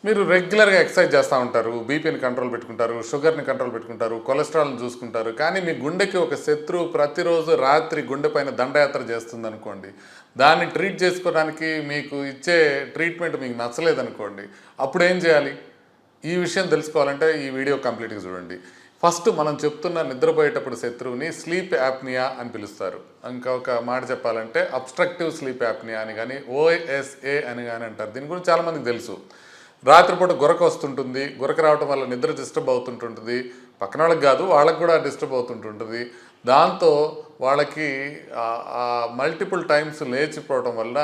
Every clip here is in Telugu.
మీరు రెగ్యులర్గా ఎక్సర్సైజ్ చేస్తూ ఉంటారు, బీపీని కంట్రోల్ పెట్టుకుంటారు, షుగర్ని కంట్రోల్ పెట్టుకుంటారు, కొలెస్ట్రాల్ని చూసుకుంటారు. కానీ మీ గుండెకి ఒక శత్రువు ప్రతిరోజు రాత్రి గుండె పైన దండయాత్ర చేస్తుంది అనుకోండి, దాన్ని ట్రీట్ చేసుకోవడానికి మీకు ఇచ్చే ట్రీట్మెంట్ మీకు నచ్చలేదనుకోండి, అప్పుడు ఏం చేయాలి? ఈ విషయం తెలుసుకోవాలంటే ఈ వీడియో కంప్లీట్గా చూడండి. ఫస్ట్ మనం చెప్తున్న నిద్రపోయేటప్పుడు శత్రువుని స్లీప్ యాప్నియా అని పిలుస్తారు. ఇంకొక మాట చెప్పాలంటే అబ్స్ట్రక్టివ్ స్లీప్ యాప్నియా అని కానీ ఓఎస్ఏ అని కానీ అంటారు. దీని గురించి చాలామందికి తెలుసు. రాత్రిపూట గురక వస్తుంటుంది, గురక రావటం వల్ల నిద్ర డిస్టర్బ్ అవుతుంటుంటుంది. పక్కన వాళ్ళకి కాదు, వాళ్ళకి కూడా డిస్టర్బ్ అవుతుంటుంటుంది. దాంతో వాళ్ళకి మల్టిపుల్ టైమ్స్ లేచిపోవటం వల్ల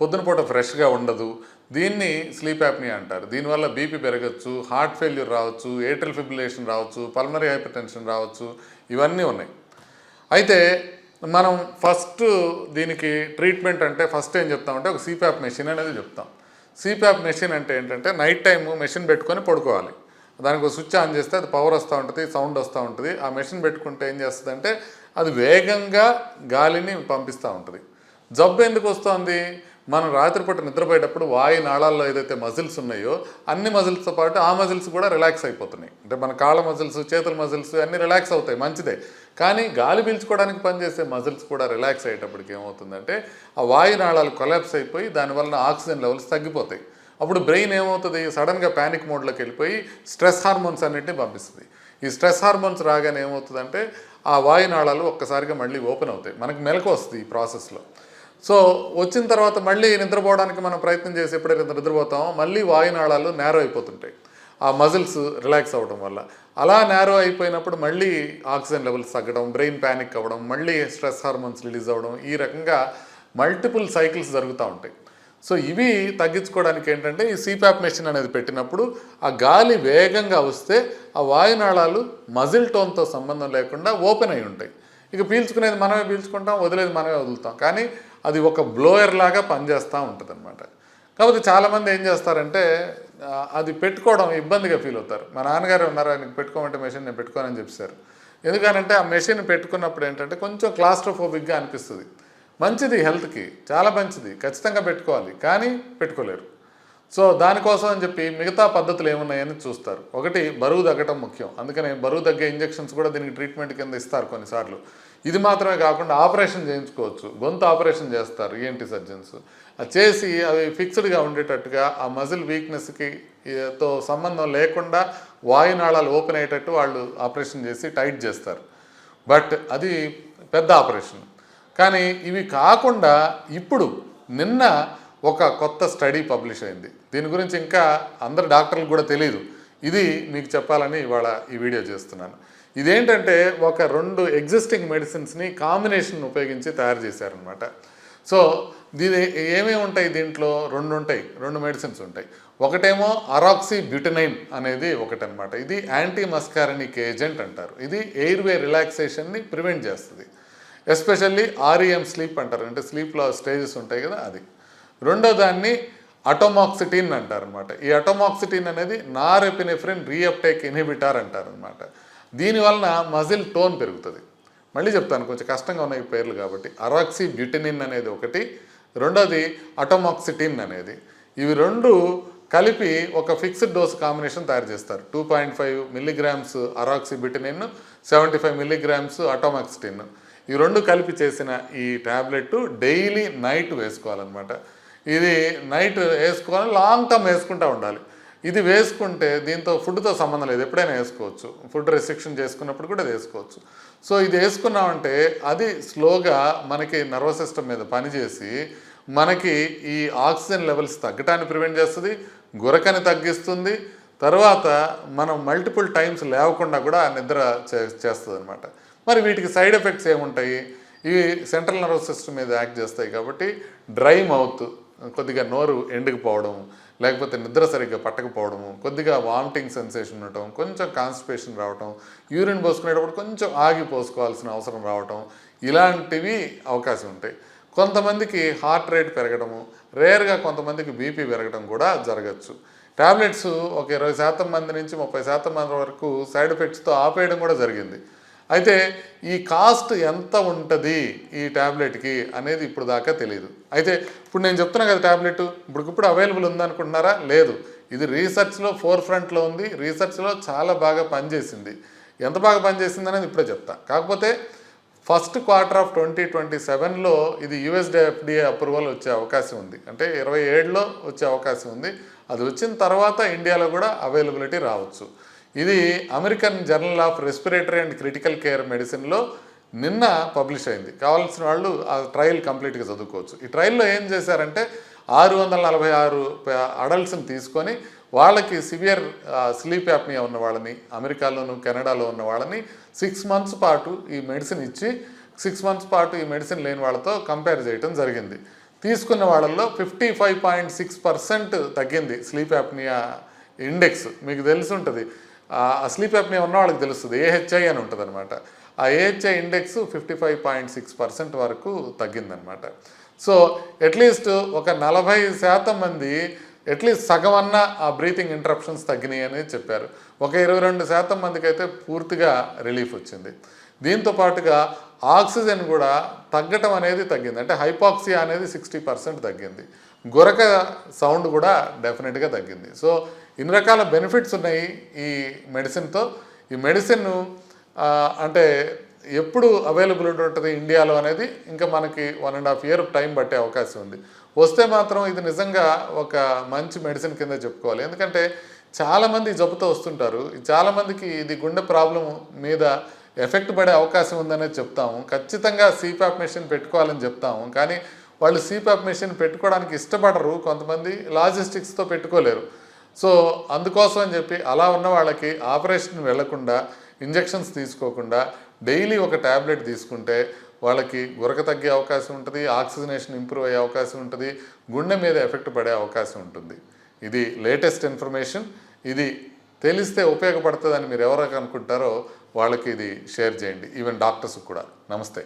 పొద్దున పూట ఫ్రెష్గా ఉండదు. దీన్ని స్లీప్ యాప్నియా అంటారు. దీనివల్ల బీపీ పెరగచ్చు, హార్ట్ ఫెయిల్యూర్ రావచ్చు, ఏట్రల్ ఫిబ్రిలేషన్ రావచ్చు, పల్మనరీ హైపర్ టెన్షన్ రావచ్చు. ఇవన్నీ ఉన్నాయి. అయితే మనం ఫస్ట్ దీనికి ట్రీట్మెంట్ అంటే ఫస్ట్ ఏం చెప్తామంటే ఒక సిప్యాప్ మెషిన్ అనేది చెప్తాం. సిప్యాప్ మెషిన్ అంటే ఏంటంటే నైట్ టైం మెషిన్ పెట్టుకొని పడుకోవాలి. దానికి ఒక స్విచ్ ఆన్ చేస్తే అది పవర్ వస్తూ ఉంటుంది, సౌండ్ వస్తూ ఉంటుంది. ఆ మెషిన్ పెట్టుకుంటే ఏం చేస్తుందంటే అది వేగంగా గాలిని పంపిస్తూ ఉంటుంది. జబ్బు ఎందుకు వస్తుంది? మనం రాత్రిపూట నిద్రపోయేటప్పుడు వాయు నాళాల్లో ఏదైతే మజిల్స్ ఉన్నాయో అన్ని మజిల్స్తో పాటు ఆ మజిల్స్ కూడా రిలాక్స్ అయిపోతున్నాయి. అంటే మన కాళ్ళ మజిల్స్, చేతుల మజిల్స్ అన్నీ రిలాక్స్ అవుతాయి, మంచిదే. కానీ గాలి పీల్చుకోవడానికి పనిచేసే మజిల్స్ కూడా రిలాక్స్ అయ్యేటప్పటికి ఏమవుతుందంటే ఆ వాయు నాళాలు కొలాప్స్ అయిపోయి దానివల్ల ఆక్సిజన్ లెవెల్స్ తగ్గిపోతాయి. అప్పుడు బ్రెయిన్ ఏమవుతుంది? సడన్గా ప్యానిక్ మోడ్లోకి వెళ్ళిపోయి స్ట్రెస్ హార్మోన్స్ అన్నింటినీ పంపిస్తుంది. ఈ స్ట్రెస్ హార్మోన్స్ రాగానే ఏమవుతుందంటే ఆ వాయునాళాలు ఒక్కసారిగా మళ్ళీ ఓపెన్ అవుతాయి. మనకు మెలకు వస్తుంది ఈ ప్రాసెస్లో. సో వచ్చిన తర్వాత మళ్ళీ నిద్రపోవడానికి మనం ప్రయత్నం చేసి ఎప్పుడైతే నిద్రపోతామో మళ్ళీ వాయునాళాలు నేరో అయిపోతుంటాయి ఆ మజిల్స్ రిలాక్స్ అవ్వడం వల్ల. అలా నేరో అయిపోయినప్పుడు మళ్ళీ ఆక్సిజన్ లెవెల్స్ తగ్గడం, బ్రెయిన్ ప్యానిక్ అవ్వడం, మళ్ళీ స్ట్రెస్ హార్మోన్స్ రిలీజ్ అవ్వడం, ఈ రకంగా మల్టిపుల్ సైకిల్స్ జరుగుతూ ఉంటాయి. సో ఇవి తగ్గించుకోవడానికి ఏంటంటే ఈ సిప్యాప్ మెషిన్ అనేది పెట్టినప్పుడు ఆ గాలి వేగంగా వస్తే ఆ వాయునాళాలు మజిల్ టోన్తో సంబంధం లేకుండా ఓపెన్ అయి ఉంటాయి. ఇక పీల్చుకునేది మనమే పీల్చుకుంటాం, వదిలేది మనమే వదులుతాం. కానీ అది ఒక బ్లోయర్ లాగా పనిచేస్తూ ఉంటుంది అనమాట. కాకపోతే చాలామంది ఏం చేస్తారంటే అది పెట్టుకోవడం ఇబ్బందిగా ఫీల్ అవుతారు. మా నాన్నగారు ఉన్నారు, ఆయనకి పెట్టుకోమంటే మెషిన్ నేను పెట్టుకోనని చెప్పారు. ఎందుకనంటే ఆ మెషిన్ పెట్టుకున్నప్పుడు ఏంటంటే కొంచెం క్లాస్ట్రోఫోబిక్గా అనిపిస్తుంది. మంచిది, హెల్త్కి చాలా మంచిది, ఖచ్చితంగా పెట్టుకోవాలి, కానీ పెట్టుకోలేరు. సో దానికోసం అని చెప్పి మిగతా పద్ధతులు ఏమున్నాయని చూస్తారు. ఒకటి బరువు తగ్గటం ముఖ్యం, అందుకని బరువు తగ్గే ఇంజెక్షన్స్ కూడా దీనికి ట్రీట్మెంట్ కింద ఇస్తారు కొన్నిసార్లు. ఇది మాత్రమే కాకుండా ఆపరేషన్ చేయించుకోవచ్చు, గొంతు ఆపరేషన్ చేస్తారు ఈఎన్టీ సర్జన్స్. అది చేసి అవి ఫిక్స్డ్గా ఉండేటట్టుగా ఆ మజిల్ వీక్నెస్కి తో సంబంధం లేకుండా వాయునాళాలు ఓపెన్ అయ్యేటట్టు వాళ్ళు ఆపరేషన్ చేసి టైట్ చేస్తారు. బట్ అది పెద్ద ఆపరేషన్. కానీ ఇవి కాకుండా ఇప్పుడు నిన్న ఒక కొత్త స్టడీ పబ్లిష్ అయింది. దీని గురించి ఇంకా అందరు డాక్టర్లకు కూడా తెలియదు. ఇది మీకు చెప్పాలని ఇవాళ ఈ వీడియో చేస్తున్నాను. ఇదేంటంటే ఒక 2 ఎగ్జిస్టింగ్ మెడిసిన్స్ని కాంబినేషన్ ఉపయోగించి తయారు చేశారనమాట. సో దీని ఏమేమి ఉంటాయి? దీంట్లో 2 ఉంటాయి, 2 మెడిసిన్స్ ఉంటాయి. ఒకటేమో అరాక్సిబ్యూటనైన్ అనేది ఒకటనమాట. ఇది యాంటీ మస్కారినిక్ ఏజెంట్ అంటారు. ఇది ఎయిర్వే రిలాక్సేషన్ని ప్రివెంట్ చేస్తుంది. ఎస్పెషల్లీ ఆర్ఈఎం స్లీప్ అంటారు, అంటే స్లీప్లో స్టేజెస్ ఉంటాయి కదా అది. రెండో దాన్ని అటోమాక్సిటిన్ అంటారనమాట. ఈ అటోమాక్సిటిన్ అనేది నారెపినెఫ్రిన్ రీఅప్టేక్ ఇన్హిబిటార్ అంటారనమాట. దీనివలన మజిల్ టోన్ పెరుగుతుంది. మళ్ళీ చెప్తాను, కొంచెం కష్టంగా ఉన్నాయి పేర్లు కాబట్టి. అరాక్సిబ్యూటనిన్ అనేది ఒకటి, రెండోది అటోమాక్సిటిన్ అనేది. ఇవి 2 కలిపి ఒక ఫిక్స్డ్ డోస్ కాంబినేషన్ తయారు చేస్తారు. 2.5 మిల్లీగ్రామ్స్ అరాక్సిబ్యూటనిన్, 75 మిల్లీగ్రామ్స్ అటోమాక్సిటిన్. ఈ 2 కలిపి చేసిన ఈ ట్యాబ్లెట్ డైలీ నైట్ వేసుకోవాలన్నమాట. ఇది నైట్ వేసుకోవాలి, లాంగ్ టర్మ్ వేసుకుంటూ ఉండాలి. ఇది వేసుకుంటే దీంతో ఫుడ్తో సంబంధం లేదు, ఎప్పుడైనా వేసుకోవచ్చు. ఫుడ్ రెస్ట్రిక్షన్ చేసుకున్నప్పుడు కూడా అది వేసుకోవచ్చు. సో ఇది వేసుకున్నామంటే అది స్లోగా మనకి నర్వస్ సిస్టమ్ మీద పనిచేసి మనకి ఈ ఆక్సిజన్ లెవెల్స్ తగ్గటాన్ని ప్రివెంట్ చేస్తుంది, గురకని తగ్గిస్తుంది. తర్వాత మనం మల్టిపుల్ టైమ్స్ లేవకుండా కూడా నిద్ర చేస్తుంది అనమాట. మరి వీటికి సైడ్ ఎఫెక్ట్స్ ఏముంటాయి? ఇవి సెంట్రల్ నర్వస్ సిస్టమ్ మీద యాక్ట్ చేస్తాయి కాబట్టి డ్రై మౌత్, కొద్దిగా నోరు ఎండుకుపోవడం, లేకపోతే నిద్ర సరిగ్గా పట్టకపోవడము, కొద్దిగా వామిటింగ్ సెన్సేషన్ ఉండటం, కొంచెం కాన్స్టిపేషన్ రావటం, యూరిన్ పోసుకునేటప్పుడు కొంచెం ఆగి పోసుకోవాల్సిన అవసరం రావటం, ఇలాంటివి అవకాశం ఉంటాయి. కొంతమందికి హార్ట్ రేట్ పెరగడము, రేర్గా కొంతమందికి బీపీ పెరగడం కూడా జరగచ్చు. ట్యాబ్లెట్స్ ఒక 20% మంది నుంచి 30% మంది వరకు సైడ్ ఎఫెక్ట్స్తో ఆపేయడం కూడా జరిగింది. అయితే ఈ కాస్ట్ ఎంత ఉంటుంది ఈ ట్యాబ్లెట్కి అనేది ఇప్పుడు దాకా తెలియదు. అయితే ఇప్పుడు నేను చెప్తున్నా కదా, ట్యాబ్లెట్ ఇప్పుడు అవైలబుల్ ఉందనుకుంటున్నారా? లేదు. ఇది రీసెర్చ్లో ఫోర్ ఫ్రంట్లో ఉంది, రీసెర్చ్లో చాలా బాగా పనిచేసింది. ఎంత బాగా పనిచేసింది అనేది ఇప్పుడే చెప్తా. కాకపోతే ఫస్ట్ క్వార్టర్ ఆఫ్ 2027లో ఇది యుఎస్ఎఫ్డిఏ అప్రూవల్ వచ్చే అవకాశం ఉంది. అంటే 27లో వచ్చే అవకాశం ఉంది. అది వచ్చిన తర్వాత ఇండియాలో కూడా అవైలబిలిటీ రావచ్చు. ఇది American journal of respiratory and critical care మెడిసిన్లో నిన్న పబ్లిష్ అయింది. కావాల్సిన వాళ్ళు ఆ ట్రయల్ కంప్లీట్గా చదువుకోవచ్చు. ఈ ట్రయల్లో ఏం చేశారంటే 646 అడల్ట్స్ని తీసుకొని వాళ్ళకి సివియర్ స్లీప్ యాప్నియా ఉన్న వాళ్ళని, అమెరికాలోను కెనడాలో ఉన్న వాళ్ళని 6 months పాటు ఈ మెడిసిన్ ఇచ్చి 6 months పాటు ఈ మెడిసిన్ లేని వాళ్ళతో కంపేర్ చేయడం జరిగింది. తీసుకున్న వాళ్ళల్లో 55.6% తగ్గింది స్లీప్ యాప్నియా ఇండెక్స్. మీకు తెలిసి ఉంటుంది, ఆ స్లీప్ యాప్నియా ఉన్న వాళ్ళకి తెలుస్తుంది, ఏహెచ్ఐ అని ఉంటుంది అనమాట. ఆ ఏహెచ్ఐ ఇండెక్స్ 55.6% వరకు తగ్గిందనమాట. సో అట్లీస్ట్ ఒక 40% మంది అట్లీస్ట్ సగం అన్న ఆ బ్రీతింగ్ ఇంటరప్షన్స్ తగ్గినాయి అని చెప్పారు. ఒక 22% మందికి అయితే పూర్తిగా రిలీఫ్ వచ్చింది. దీంతో పాటుగా ఆక్సిజన్ కూడా తగ్గటం అనేది తగ్గింది. అంటే హైపాక్సియా అనేది 60% తగ్గింది. గురక సౌండ్ కూడా డెఫినెట్గా తగ్గింది. సో ఇన్ని రకాల బెనిఫిట్స్ ఉన్నాయి ఈ మెడిసిన్తో. ఈ మెడిసిన్ అంటే ఎప్పుడు అవైలబిలిటీ ఉంటుంది ఇండియాలో అనేది ఇంకా మనకి 1.5 year టైం పట్టే అవకాశం ఉంది. వస్తే మాత్రం ఇది నిజంగా ఒక మంచి మెడిసిన్ కింద చెప్పుకోవాలి. ఎందుకంటే చాలామంది జబ్బుతో వస్తుంటారు. చాలామందికి ఇది గుండె ప్రాబ్లం మీద ఎఫెక్ట్ పడే అవకాశం ఉందనేది చెప్తాము. ఖచ్చితంగా సీపాప్ మెషిన్ పెట్టుకోవాలని చెప్తాము. కానీ వాళ్ళు సీపాప్ మెషిన్ పెట్టుకోవడానికి ఇష్టపడరు. కొంతమంది లాజిస్టిక్స్తో పెట్టుకోలేరు. సో అందుకోసం అని చెప్పి అలా ఉన్న వాళ్ళకి ఆపరేషన్ వెళ్లకుండా, ఇంజెక్షన్స్ తీసుకోకుండా డైలీ ఒక ట్యాబ్లెట్ తీసుకుంటే వాళ్ళకి గురక తగ్గే అవకాశం ఉంటుంది, ఆక్సిజనేషన్ ఇంప్రూవ్ అయ్యే అవకాశం ఉంటుంది, గుండె మీద ఎఫెక్ట్ పడే అవకాశం ఉంటుంది. ఇది లేటెస్ట్ ఇన్ఫర్మేషన్. ఇది తెలిస్తే ఉపయోగపడుతుందని మీరు ఎవరికి అనుకుంటారో వాళ్ళకి ఇది షేర్ చేయండి, ఈవెన్ డాక్టర్స్కి కూడా. నమస్తే.